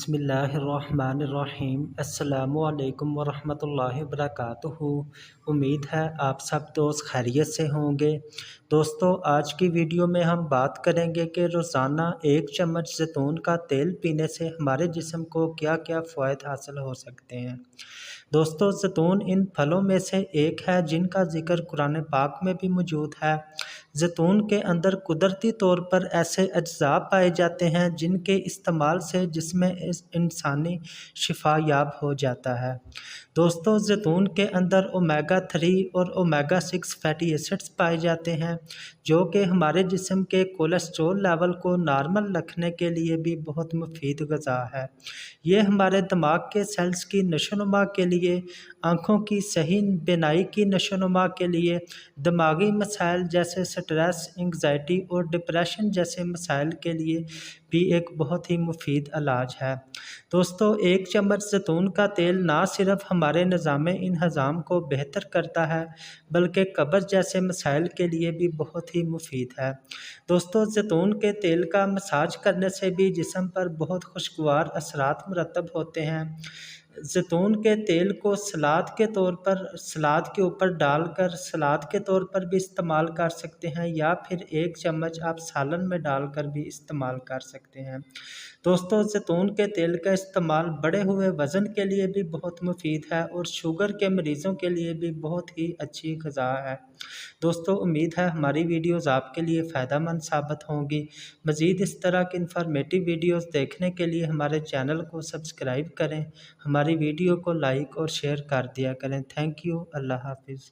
बिस्मिल्लाहिर्रहमानिर्रहीम अस्सलामुअलैकुम वरहमतुल्लाहि वबरकातुहू। उम्मीद है आप सब दोस्त खैरियत से होंगे। दोस्तों, आज की वीडियो में हम बात करेंगे कि रोज़ाना 1 चम्मच ज़ैतून का तेल पीने से हमारे जिस्म को क्या क्या फ़वाइद हासिल हो सकते हैं। दोस्तों, ज़ैतून इन फलों में से एक है जिनका ज़िक्र कुरान पाक में भी मौजूद है। ज़ैतून के अंदर कुदरती तौर पर ऐसे अज्जा पाए जाते हैं जिनके इस्तेमाल से जिसमें इंसानी शिफा याब हो जाता है। दोस्तों, ज़ैतून के अंदर ओमेगा 3 और ओमेगा 6 फैटी एसिड्स पाए जाते हैं जो कि हमारे जिस्म के कोलेस्ट्रॉल लेवल को नॉर्मल रखने के लिए भी बहुत मुफीद ग़िज़ा है। ये हमारे दिमाग के सेल्स की नशोनुमा के लिए, आँखों की सही बीनाई की नशोनुमा के लिए, दिमागी मसाइल जैसे स्ट्रेस, एंग्जाइटी और डिप्रेशन जैसे मसाइल के लिए भी एक बहुत ही मुफीद इलाज है। दोस्तों, 1 चम्मच ज़ैतून का तेल ना सिर्फ हमारे निज़ाम-ए-इंहज़ाम को बेहतर करता है बल्कि कब्ज़ जैसे मसाइल के लिए भी बहुत ही मुफीद है। दोस्तों, ज़ैतून के तेल का मसाज करने से भी जिस्म पर बहुत खुशगवार असरात मुरतब होते हैं। ज़ैतून के तेल को सलाद के ऊपर डालकर सलाद के तौर पर भी इस्तेमाल कर सकते हैं या फिर 1 चम्मच आप सालन में डालकर भी इस्तेमाल कर सकते हैं। दोस्तों, ज़ैतून के तेल का इस्तेमाल बढ़े हुए वज़न के लिए भी बहुत मुफीद है और शुगर के मरीज़ों के लिए भी बहुत ही अच्छी ग़िज़ा है। दोस्तों, उम्मीद है हमारी वीडियोज़ आपके लिए फ़ायदेमंद साबित होंगी। मज़ीद इस तरह की इन्फॉर्मेटिव वीडियोज़ देखने के लिए हमारे चैनल को सब्सक्राइब करें, हमारी वीडियो को लाइक और शेयर कर दिया करें। Thank you. अल्लाह हाफ़िज़।